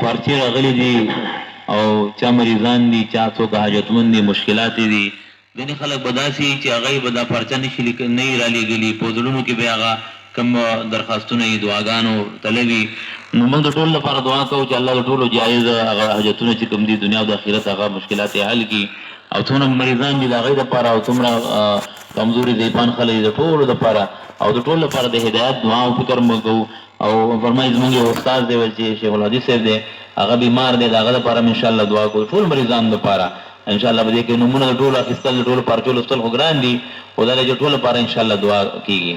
پرچې راغلي دي او چا مریضان دي، چا څوک حاجتمند دي، مشکلات دي. ځینې خلک به داسې چې هغه به دا پرچه نه را لېږلي، په زړونو کې به هغه کوم درخواستونه یې دعاګانو تلوي. نو موږ د ټولو لپاره دعا کوو چې الله د ټولو جایز هغه حاجتونه چې کوم دي دنیا او د آخرت هغه مشکلات یې حل کړي. او څومره مریضان دي د هغوی دپاره او څومره کمزوري ضعیفان خلک د ټولو دپاره او د ټولو لپاره د هدایت دعا او فکر مو کوو. او فرمایي زموږ یو استاد دی چې شیخ الحدیث صاحب دی، هغه بیمار دی، د هغه دپاره م انشاءالله دعا کوو. ټول مریضانو دپاره انشاءالله به دې کې نومونه د ټولو اخیستل د ټولو پرچو لوستل خو ګران دي، خو دا چې ټولو لپاره انشاءالله دعا کېږي.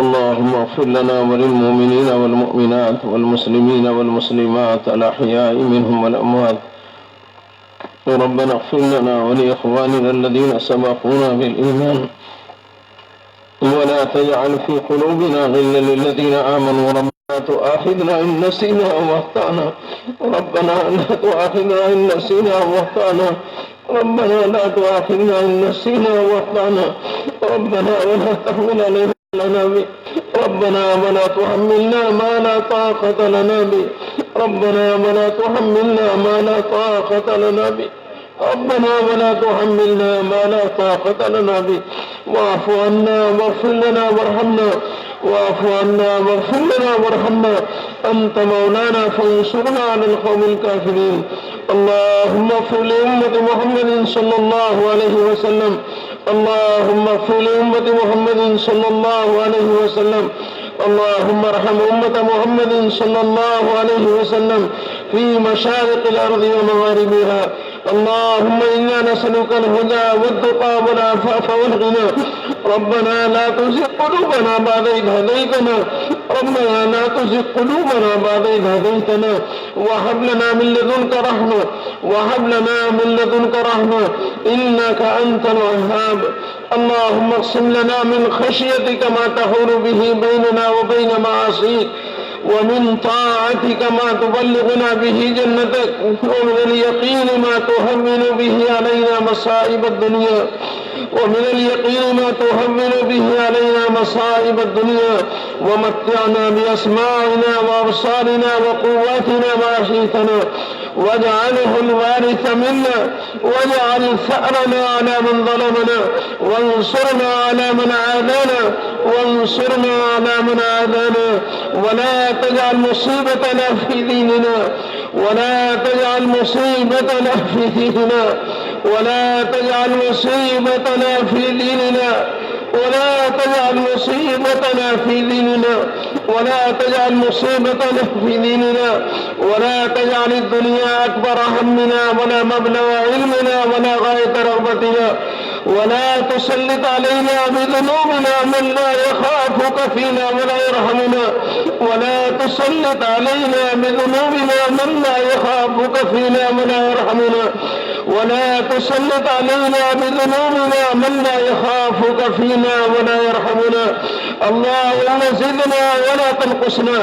اللهم اغفر لنا وللمؤمنين والمؤمنات والمسلمين والمسلمات الأحياء منهم والأموات. ربنا اغفر لنا ولإخواننا الذين سبقونا بالإيمان ولا تجعل في قلوبنا غلا للذين آمنوا. ربنا لا تؤاخذنا إن نسينا أو أخطأنا. ربنا لا تؤاخذنا إن نسينا أو أخطأنا. ربنا لا تؤاخذنا إن نسينا أو أخطأنا. ربنا ولا تحمل علينا ربنا ولا تحملنا ما لا طاقة لنا به. ربنا ولا تحملنا ما لا طاقة لنا به. ربنا ولا تحملنا ما لا طاقة لنا به. واعف عنا واغفر لنا وارحمنا. واعف عنا واغفر لنا وارحمنا. أنت مولانا فانصرنا على القوم الكافرين. اللهم اغفر لأمة محمد صلى الله عليه وسلم. اللهم اغفر لأمة محمد صلى الله عليه وسلم. اللهم ارحم أمة محمد صلى الله عليه وسلم في مشارق الأرض ومغاربها. اللهم إنا نسألك الهدى والتقى والعفاف والغنى. ربنا لا تزغ قلوبنا بعد إذ هديتنا. ربنا لا تزغ قلوبنا بعد إذ هديتنا وهب لنا من لدنك رحمة. وهب لنا من لدنك رحمة إنك أنت الوهاب. اللهم اقسم لنا من خشيتك ما تحول به بيننا وبين معاصيك، ومن طاعتك ما تبلغنا به جنتك، ومن اليقين ما تهون به علينا مصائب الدنيا. ومن اليقين ما تهون به علينا مصائب الدنيا. ومتعنا بأسماعنا وأبصارنا وقواتنا ما أحييتنا، واجعله الوارث منا. واجعل ثأرنا على من ظلمنا، وانصرنا على من عادانا. وانصرنا على من عادانا. ولا تجعل مصيبتنا في ديننا. ولا تجعل مصيبتنا في ديننا. ولا تجعل مصيبتنا في ديننا. ولا تجعل مصيبتنا في ديننا. ولا تجعل مصيبتنا في ديننا. ولا تجعل الدنيا أكبر همنا ولا مبلغ علمنا ولا غاية رغبتنا. ولا تسلط علينا بذنوبنا من لا يخافك فينا ولا يرحمنا. ولا تسلط علينا بذنوبنا من لا يخافك فينا ولا يرحمنا. ولا تسلط علينا بذنوبنا من لا يخافك فينا ولا يرحمنا. اللهم زدنا ولا تنقصنا.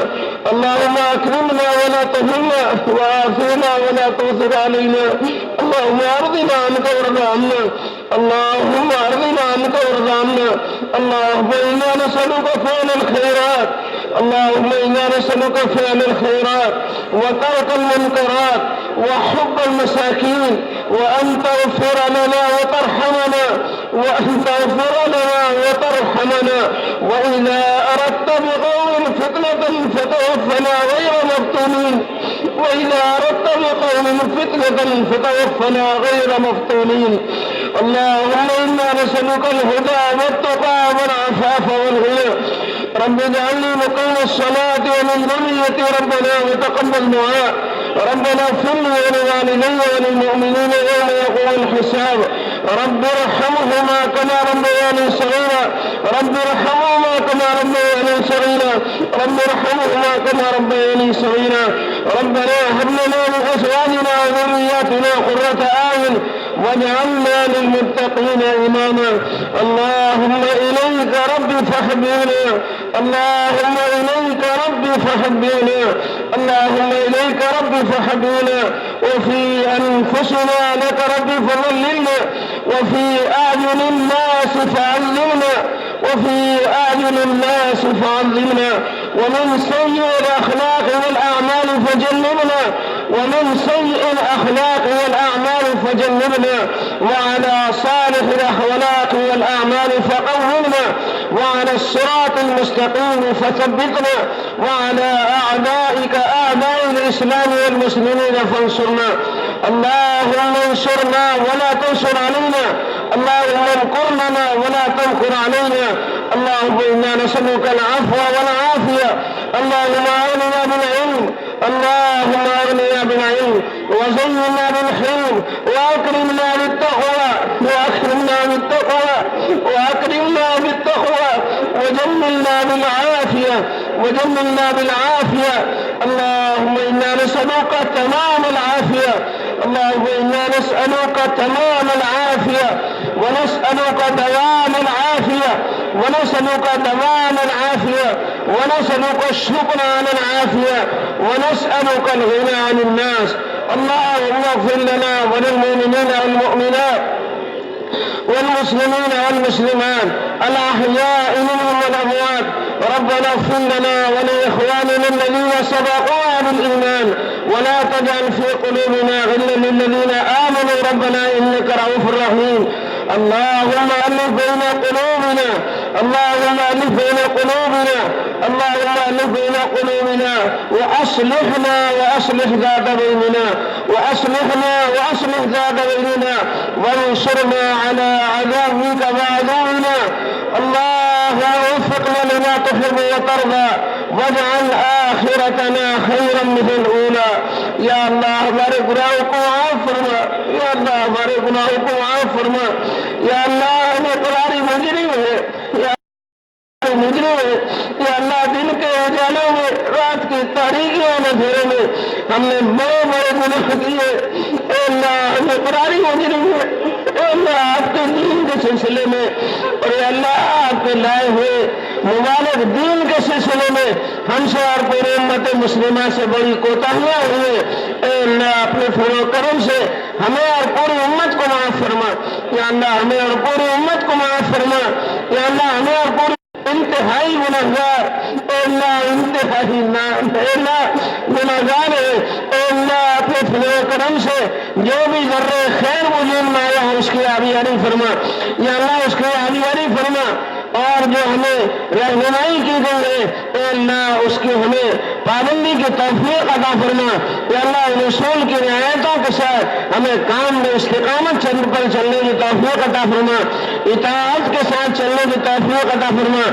اللهم أكرمنا ولا تهنا، وآثرنا ولا تؤثر علينا. اللهم أرضنا عنك وارض عنا. اللهم أرضنا عنك وارض عنا. اللهم إنا نسألك فعل الخيرات. اللهم إنا نسألك فعل الخيرات وترك المنكرات وحب المساكين، وأن تغفر لنا وترحمنا. وأن تغفر لنا وترحمنا. وإذا أردت بقوم فتنة فتوفنا غير مفتونين. وإذا أردت بقوم فتنة فتوفنا غير مفتونين. اللهم إنا نسألك الهدى والتقى والعفاف والغنى. رب اجعلني مقيم الصلاة ومن ذريتي ربنا وتقبل دعاء. ربنا اغفر لي ولوالدي وللمؤمنين يوم يقوم الحساب رب ارحمهما كما ربياني صغيرا رب ارحمهما كما ربياني صغيرا رب ارحمهما كما ربياني صغيرا ربنا هب لنا من ازواجنا وذرياتنا قرة اعين واجعلنا للمتقين اماما اللهم اليك ربي فاحبنا اللهم اليك ربي فاحبنا اللهم اليك ربي فاحبنا وفي انفسنا لك ربي فضللنا وفي اعين الناس فعلمنا وفي اعين الناس فعظمنا ومن سيء الاخلاق والاعمال فجنبنا ومن سيء الاخلاق والاعمال فجنبنا وعلى صالح الاخلاق والاعمال فقومنا وعلى الصراط المستقيم فثبتنا وعلى اعدائك اعداء الاسلام والمسلمين فانصرنا اللهم انصرنا ولا تنصر علينا اللهم امكر لنا ولا تمكر علينا اللهم انا نسالك العفو والعافيه اللهم اغننا بالعلم اللهم اغننا بالعلم وزينا بالحلم واكرمنا بالتقوى وجملنا بالعافيه اللهم انا نسالك تمام العافيه اللهم انا نسالك تمام العافيه ونسالك دوام العافيه ونسالك دوام العافيه ونسالك الشكر على العافيه ونسالك الغنى عن الناس اللهم اغفر لنا وللمؤمنين والمؤمنات والمسلمين والمسلمات الأحياء منهم والأموات ربنا اغفر لنا ولإخواننا الذين سبقونا بالإيمان ولا تجعل في قلوبنا غلا للذين آمنوا ربنا إنك رؤوف رحيم اللهم ألف بين قلوبنا اللهم ألف بين قلوبنا اللهم ألف بين قلوبنا وأصلحنا وأصلح ذات بيننا وأصلح ذات بيننا وانصرنا على عدوك وعدونا اللهم وفقنا لما تحب وترضى واجعل آخرتنا خيرا من الأولى یا اللہ ہمارے گناہوں کو معاف فرما یا اللہ ہمارے گناہوں کو معاف فرما یا اللہ ہمیں قراری مجرم ہے یا اللہ دن کے اجالوں میں رات کی تاریخی اندھیروں میں ہم نے بڑے بڑے گناہ کیے اے اللہ ہمیں قراری مجرم ہے اے اللہ آپ کے دین کے سلسلے میں اور اے اللہ آپ کے لائے ہوئے مبارک دین کے سلسلے میں ہم سے اور پورے امت مسلمہ سے بڑی کوتاہیاں ہوئے اے اللہ اپنے فضل و کرم سے ہمیں اور پوری امت کو معاف فرما یا اللہ ہمیں اور پوری امت کو معاف فرما یا اللہ ہمیں اور پوری انتہائی گنہگار اے اللہ انتہائی گنہگار ہے اے اللہ اپنے فضل و کرم سے جو بھی ذرے خیر وجود میں آیا ہے اس کی آبیاری فرما یا اللہ اس کی آبیاری فرما اور جو ہمیں رہنمائی کی گئی ہے اے اللہ اس کی ہمیں پابندی کی توفیق عطا فرما یا اللہ رسول کی رعایتوں کے ساتھ ہمیں کام میں استقامت پر چلنے کی توفیق عطا فرما اطاعت کے ساتھ چلنے کی توفیق عطا فرما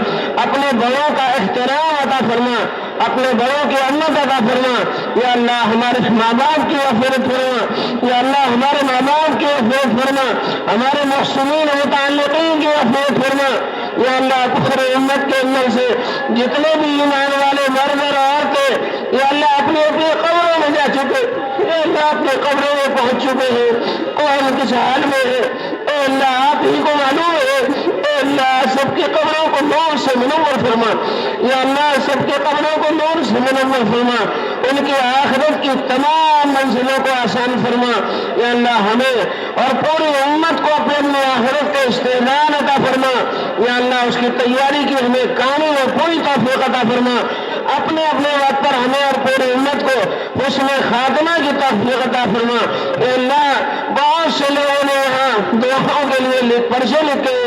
اپنے بڑوں کا احترام عطا فرما اپنے بڑوں کی عزت عطا فرما یا اللہ ہمارے ماں باپ کی مغفرت فرما یا اللہ ہمارے ماں باپ کی مغفرت فرما ہمارے محسنین متعلقین کی مغفرت فرما یا اللہ پخر امت کے اندر سے جتنے بھی ایمان والے مرد اور عورتیں یا اللہ اپنی اپنی قبروں میں جا چکے یا اللہ اپنے قبروں میں پہنچ چکے ہیں کون کس حال میں ہے اے اللہ آپ ہی کو معلوم ہے اے اللہ سب کی قبروں کو نور سے منور فرما یا اللہ سب کے قبروں کو نور سے منور فرما ان کی آخرت کی تمام منزلوں کو آسان فرما یا اللہ ہمیں اور پوری امت کو اپنی آخرت کا استعمال عطا فرما یا اللہ اس کی تیاری کی ہمیں کامل اور پوری توفیق عطا فرما اپنے وقت پر ہمیں اور پوری امت کو حسن خاتمہ کی توفیق عطا فرما اے اللہ بہت سے لوگوں نے یہاں دعاؤں کے لیے پرچے لکھے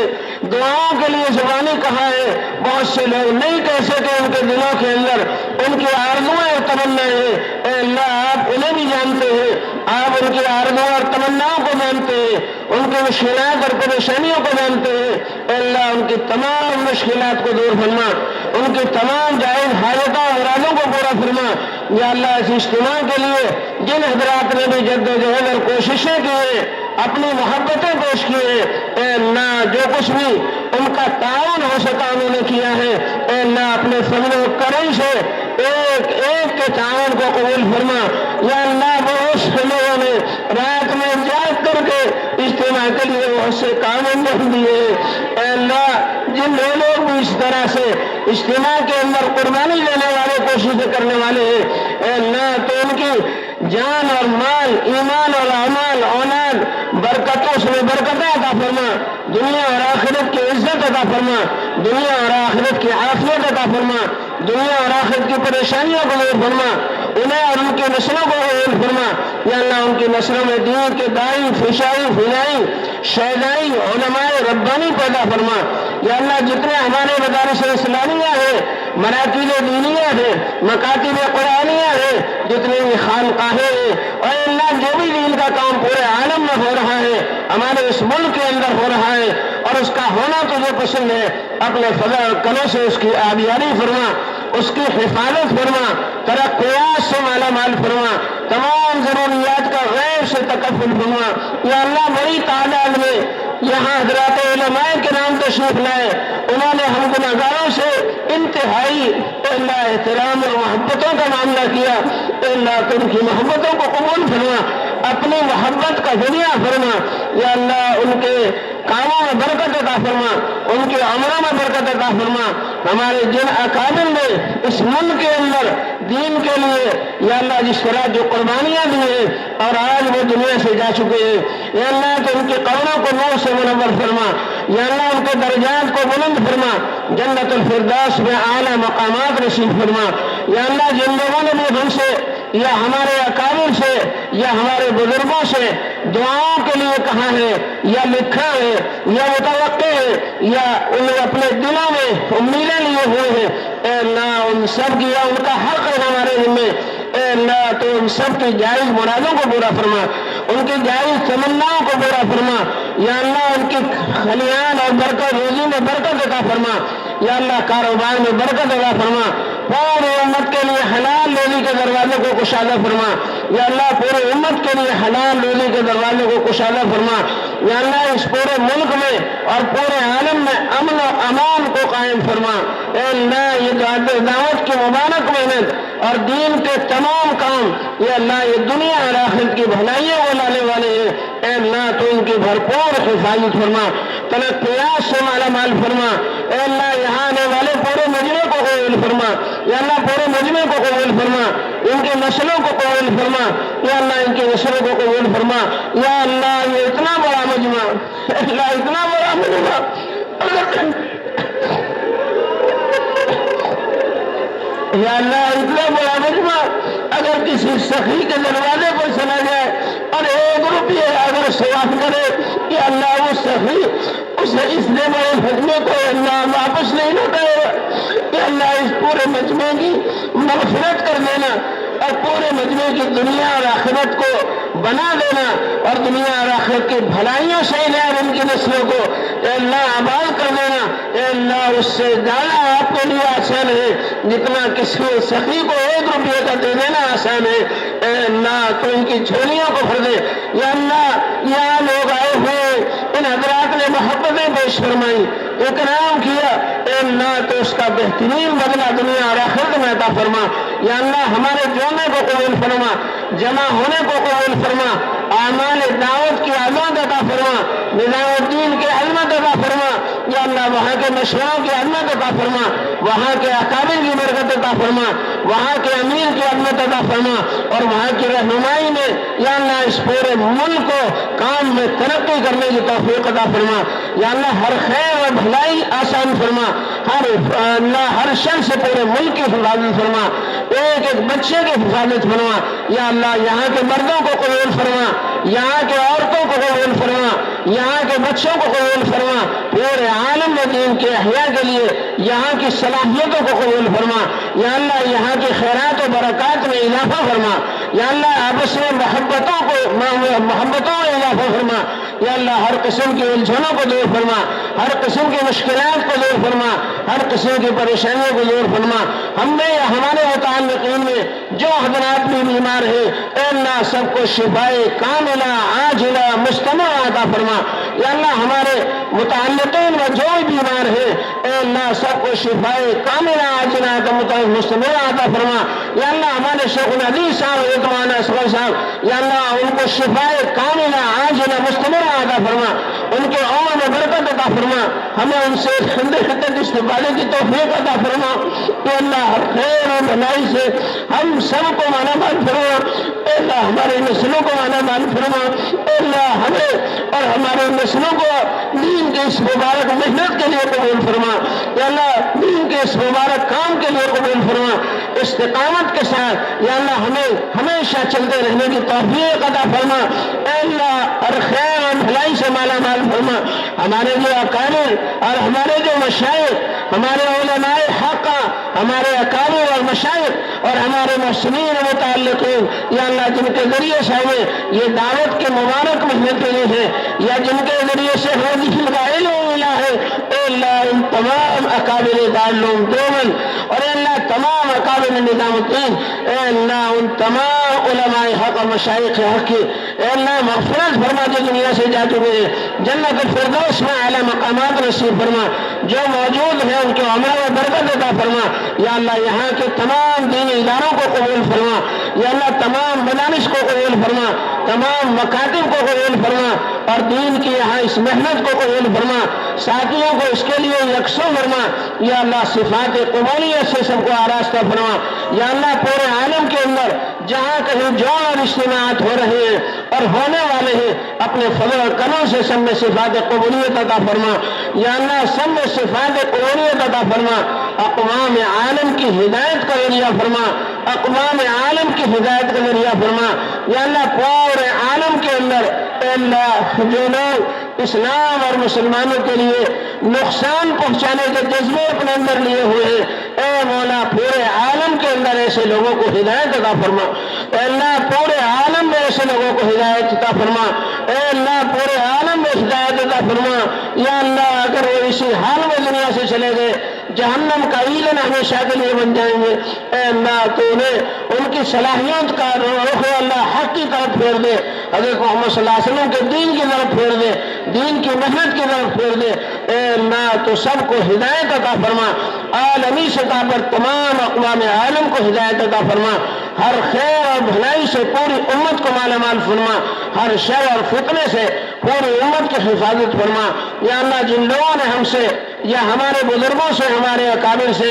دعاؤں کے لیے زبانی کہا ہے بہت سے لوگ نہیں کہہ سکے ان کے دلوں کے اندر ان کی آرزویں اور تمنائیں ہیں اے اللہ آپ انہیں بھی جانتے ہیں آپ ان کی آرزویں اور تمناؤں کو جانتے ہیں ان کی مشکلات اور پریشانیوں کو جانتے ہیں، اے اللہ ان کی تمام مشکلات کو دور فرما، ان کی تمام جائز حاجتوں اور مرادوں کو پورا فرما۔ یا اللہ اس اجتماع کے لیے جن حضرات نے بھی جد و جہد اور کوششیں کی ہیں، اپنی محبتیں پیش کی ہیں، اے اللہ جو کچھ بھی ان کا تعاون ہو سکا انہوں نے کیا ہے، اے اللہ اپنے فضل و کرم سے ایک ایک کے تعاون کو قبول فرما۔ یا اللہ بہت سے لوگوں نے رات میں جاگ کر کے اجتماع کے لیے بہت سے کام انجام دیے، اے اللہ جن لوگ بھی اس طرح سے اجتماع کے اندر قربانی دینے والے کوششیں کرنے والے ہیں، اے اللہ تو ان کی جان اور مال، ایمان اور اعمال، اولاد برکتوں سے برکتیں عطا فرما، دنیا اور آخرت کی عزت عطا فرما، دنیا اور آخرت کی عافیت عطا فرما، دنیا اور آخرت کی پریشانیوں کو دور فرما، انہیں اور ان کی نسلوں کو قبول فرما۔ یا اللہ ان کی نسلوں میں دین کے دائی، فشائی، فضائی، شہدائی، علماء ربانی پیدا فرما۔ یا اللہ جتنے ہمارے مدارس اسلامیہ ہیں، مراکز دینیہ ہیں، مکاتب قرآنیہ ہیں، جتنے بھی خانقاہیں ہیں، اور اللہ جو بھی دین کا کام پورے عالم میں ہو رہا ہے، ہمارے اس ملک کے اندر ہو رہا ہے اور اس کا ہونا تجھے پسند ہے، اپنے فضل اور کرم سے اس کی آبیاری فرما، اس کی حفاظت فرما، ترقیات سے مالا مال فرما، تمام ضروریات کا غیر سے تکفل فرما۔ یا اللہ بڑی تعداد میں یہاں حضرات علماء کے نام تشریف لائے، انہوں نے ہم گناہگاروں سے انتہائی اے اللہ احترام اور محبتوں کا معاملہ کیا، اے اللہ تو ان کی محبتوں کو قبول فرما، اپنی محبت کا ذریعہ فرما۔ یا اللہ ان کے کاموں میں برکت عطا فرما، ان کے عملوں میں برکت عطا فرما۔ ہمارے جن اکابر نے اس ملک کے اندر دین کے لیے یا اللہ جس طرح جو قربانیاں دی ہیں اور آج وہ دنیا سے جا چکے ہیں، یا اللہ تو ان کی قبروں کو نور سے منور فرما، یا اللہ ان کے درجات کو بلند فرما، جنت الفردوس میں اعلیٰ مقامات نصیب فرما۔ یا اللہ جن لوگوں نے بھی ہم سے یا ہمارے اکابر سے یا ہمارے بزرگوں سے دعاؤں کے لیے کہا ہے یا لکھا ہے یا متوقع ہے یا انہیں اپنے دلوں میں امیدیں لیے ہوئے ہیں، اے اللہ ان سب کی یا ان کا حق ہے ہمارے ذمے، اے اللہ تو ان سب کی جائز مرادوں کو پورا فرما، ان کی جائز تمناؤں کو پورا فرما۔ یا اللہ ان کی خلیان اور برکت روزی میں برکت عطا فرما، یا اللہ کاروبار میں برکت عطا فرما، پورے امت کے لیے حلال روزی کے دروازے کو کشادہ فرما۔ یا اللہ پورے امت کے لیے حلال روزی کے دروازے کو کشادہ فرما۔ یا اللہ اس پورے ملک میں اور پورے عالم میں امن و امان کو قائم فرما۔ اے اللہ یہ دعوت کی مبارک محنت اور دین کے تمام کام یا اللہ یہ دنیا اور آخرت کی بھلائیوں کو لانے والے ہیں، اے اللہ تو ان کی بھرپور حفاظت فرما، ترقیات سے مالا مال فرما۔ اے اللہ یہاں آنے والے پورے مجمع کو قبول فرما، یا اللہ پورے مجمع کو قبول فرما، ان کی نسلوں کو قبول فرما، یا اللہ ان کی نسلوں کو قبول فرما۔ یا اللہ یہ اتنا بڑا مجمع، اللہ اتنا بڑا مجمع یا اللہ اتنا بڑا مجمع اگر کسی سخی کے دروازے پر چلا جائے اور 1 روپیہ اگر سوال کرے کہ اللہ وہ سخی اسے اس نے بڑے مجمع کو اللہ واپس نہیں لوٹائے گا، کہ اللہ اس پورے مجمع کی مغفرت کر دینا اور پورے مجمع کی دنیا اور آخرت کو بنا دینا اور دنیا اور آخرت کی بھلائیوں سے ان کی نسلوں کو اے اللہ آباد کر دینا۔ اے اللہ اس سے زیادہ آپ کے لیے آسان ہے جتنا کسی سخی کو 1 روپیہ کا دے دینا آسان ہے۔ اے اللہ تو ان کی جھولیوں کو بھر دے۔ یا اللہ یہاں لوگ آئے ہوئے ان حضرات نے محبتیں پیش فرمائی، اکرام کیا، اے اللہ تو اس کا بہترین بدلہ دنیا اور آخرت میں عطا فرما۔ یا اللہ ہمارے جوڑنے کو قبول فرما، جمع ہونے کو قبول فرما، اعمال دعوت کی عظمت عطا فرما، نظام الدین کی عظمت عطا فرما۔ یا اللہ وہاں کے مشوروں کی عظمت عطا فرما، وہاں کے اکابر کی برکت عطا فرما، وہاں کے امیر کی عظمت عطا فرما، اور وہاں کی رہنمائی میں یا اللہ اس پورے ملک کو کام میں ترقی کرنے کی توفیق عطا فرما۔ یا اللہ ہر خیر اور بھلائی آسان فرما، ہر شر سے پورے ملک کی حفاظت فرما، ایک ایک بچے کی حفاظت فرما۔ یا اللہ یہاں کے مردوں کو قبول فرما، یہاں کے عورتوں کو قبول فرما، یہاں کے بچوں کو قبول فرما، پورے عالم میں دین کے احیاء کے لیے یہاں کی صلاحیتوں کو قبول فرما۔ یا اللہ یہاں کی خیرات و برکات میں اضافہ فرما۔ یا اللہ آپس میں محبتوں میں اضافہ فرما۔ یا اللہ ہر قسم کی الجھنوں کو دور فرما، ہر قسم کی مشکلات کو دور فرما، ہر قسم کی پریشانیوں کو دور فرما۔ ہم میں یا ہمارے متعلقین میں جو حضرات بھی بیمار ہیں اے اللہ سب کو شفائے کاملہ عاجلہ مستمرہ عطا فرما۔ یا اللہ ہمارے متعلقین میں جو بھی بیمار ہیں اے اللہ سب کو شفائے کاملہ عاجلہ مستمرہ عطا فرما۔ یا اللہ ہمارے شیخ الحدیث صاحب مولانا اصغر صاحب یا اللہ ان کو شفائے کاملہ عاجلہ مستمرہ عطا فرما، ان کے عمر میں برکت عطا فرما، ہمیں ان سے خندق استفادے کی توفیق عطا فرما۔ کہ اللہ ہر خیر اور بھلائی سے ہم سب کو مالا مال فرما، اے اللہ ہمارے نسلوں کو مالا مال فرما، اے اللہ ہمیں اور ہمارے نسلوں کو دین کے اس مبارک محنت کے لیے قبول فرما، یا اللہ دین کے اس مبارک کام کے لیے قبول فرما، استقامت کے ساتھ یا اللہ ہمیں ہمیشہ چلتے رہنے کی توفیق عطا فرما، اے اللہ ہر خیر اور بھلائی سے مالا مال فرما۔ ہمارے جو اکابر اور ہمارے جو مشائخ، ہمارے علماء حق، ہمارے اکابر اور مشائخ اور ہمارے محسنین متعلقین یا اللہ جن کے ذریعے سے ہمیں یہ دعوت کے مبارک محنت ملی ہے یا جن کے ذریعے سے ہمیں کا علم ملا ہے، اے اللہ ان تمام اکابر دارالعلوم دیوبند اور اے اللہ تمام اکابر نظام الدین، اے اللہ ان تمام علماء حق اور مشائخ حق کی اے اللہ مغفرت فرما جو دنیا سے جا چکے ہیں، جنت الفردوس میں اعلیٰ مقامات نصیب فرما، جو موجود ہیں ان کے عمر و برکت عطا فرما۔ یا اللہ یہاں کے تمام دینی اداروں کو قبول فرما، یا اللہ تمام مدارس کو قبول فرما، تمام مکاتب کو قبول فرما اور دین کی یہاں اس محنت کو قبول فرما، ساتھیوں کو اس کے لیے یکسو فرما، یا اللہ صفات قبولیت سے سب کو آراستہ فرما۔ یا اللہ پورے عالم کے اندر جہاں کہیں جو اور اجتماعات ہو رہے ہیں اور ہونے والے ہیں اپنے فضل و کرم سے سب میں صفات قبولیت عطا فرما، یا اللہ سب میں صفات قبولیت عطا فرما، اقوام عالم کی ہدایت کا ذریعہ فرما، اقوام عالم کی ہدایت کا ذریعہ فرما۔ یا اللہ پورے عالم کے اندر اے اللہ جو لوگ اسلام اور مسلمانوں کے لیے نقصان پہنچانے کے جذبے اپنے اندر لیے ہوئے ہیں، اے مولا پورے عالم کے اندر ایسے لوگوں کو ہدایت عطا فرما، اے اللہ پورے عالم میں ایسے لوگوں کو ہدایت عطا فرما، اے اللہ پورے عالم میں ہدایت عطا فرما۔ یا اللہ اگر وہ اسی حال میں دنیا سے چلے گئے جہنم کا ایندھن ہمیشہ کے لیے بن جائیں گے، اے اللہ تو انہیں ان کی صلاحیت کا رخ اللہ حق کی طرف پھیر دے، حضرت محمد صلی اللہ علیہ وسلم کے دین کی طرف پھیر دے، دین کی محنت کی طرف پھیر دے، اے اللہ تو سب کو ہدایت عطا فرما، عالمی سطح پر تمام اقوام عالم کو ہدایت عطا فرما، ہر خیر اور بھلائی سے پوری امت کو مالا مال فرما، ہر شر اور فتنے سے پوری امت کی حفاظت فرما۔ یا اللہ جن لوگوں نے ہم سے یا ہمارے بزرگوں سے ہمارے اکابر سے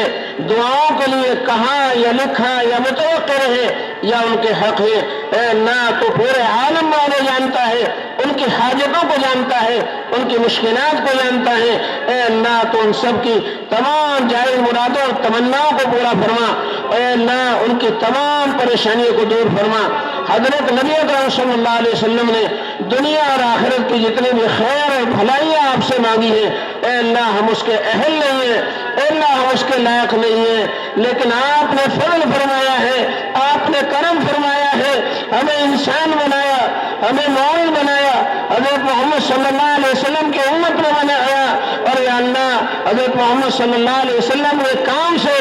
دعاؤں کے لیے کہا یا لکھا یا متوقع رہے یا ان کے حق ہے، اے اللہ تو پورے عالم میں انہیں جانتا ہے، ان کی حاجتوں کو جانتا ہے، ان کی مشکلات کو جانتا ہے، اے اللہ تو ان سب کی تمام جائز مرادوں اور تمناؤں کو پورا فرما، اے اللہ ان کی تمام پریشانیوں کو دور فرما۔ حضرت نبی اکرم صلی اللہ علیہ وسلم نے دنیا اور آخرت کی جتنی بھی خیر اور بھلائیاں آپ سے مانگی ہیں، اے اللہ ہم اس کے اہل نہیں ہیں، اے اللہ ہم اس کے لائق نہیں ہیں، لیکن آپ نے فضل فرمایا ہے، آپ نے کرم فرمایا ہے، ہمیں انسان بنایا، ہمیں مومن بنایا، حضرت محمد صلی اللہ علیہ وسلم کی امت میں بنایا، اور یا اللہ حضرت محمد صلی اللہ علیہ وسلم کے کام سے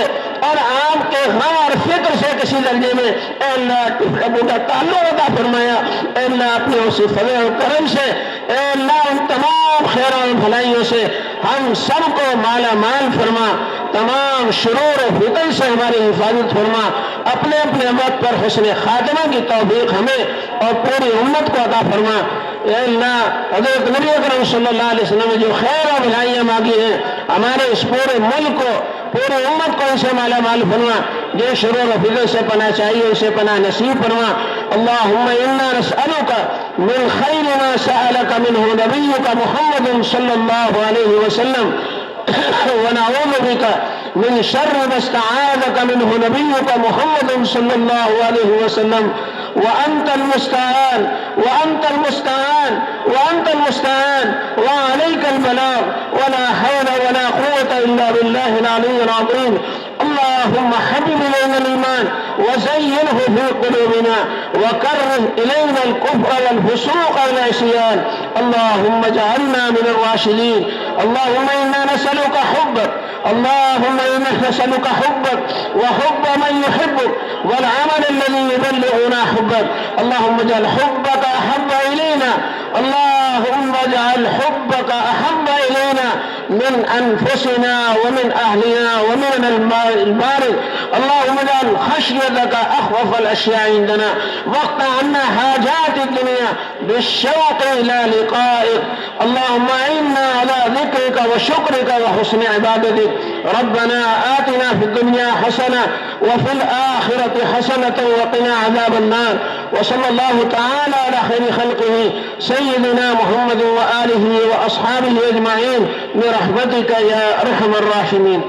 اور آپ کے غم اور فکر سے کسی درجے میں اے اللہ ٹوٹا تعلق عطا فرمایا، اے اللہ اپنے اسی فضل و کرم سے اے اللہ ان تمام خیر اور بھلائیوں سے ہم سب کو مالا مال فرما، تمام شرور و فتن سے ہماری حفاظت فرما، اپنے اپنے وقت پر حسن خاتمہ کی توفیق ہمیں اور پوری امت کو عطا فرما۔ اے اللہ حضرت نبی اکرم صلی اللہ علیہ وسلم نے جو خیر اور بھلائیاں مانگی ہیں ہمارے اس پورے ملک کو پوری امت کو ان سے مالا مال فرما، جو شرور و فتن سے پناہ چاہیے اسے پناہ نصیب فرما۔ اللہم انا نسألک من خیر ما سألک منہ نبیک محمد صلی اللہ علیہ وسلم ونعوذ بک من شر ما استعاذک منہ نبیک محمد صلی اللہ علیہ وسلم وأنت المستعان وأنت المستعان وأنت المستعان وعليك البلاغ ولا حول ولا قوة إلا بالله العلي العظيم۔ اللہ اللهم حبب إلينا الإيمان وزينه في قلوبنا وكره إلينا الكفر والفسوق والعصيان. اللهم اجعلنا من الراشدين. اللهم إنا نسألك حبك، اللهم إنا نسألك حبك وحب من يحبك والعمل الذي يبلغنا حبك. اللهم اجعل حبك أحب إلينا، اللهم اجعل حبك أحب إلينا من أنفسنا ومن أهلنا ومن البارد. اللهم اجعل خشيتك أخوف الأشياء عندنا، واقطع عنا حاجات الدنيا بالشوق إلى لقائك. اللهم إنا على ذكرك وشكرك وحسن عبادتك. ربنا آتنا في الدنيا حسنة وفي الآخرة حسنة وقنا عذاب النار. وصلى الله تعالى على خير خلقه سيدنا محمد وآله وأصحابه أجمعين برحمتك يا أرحم الراحمين.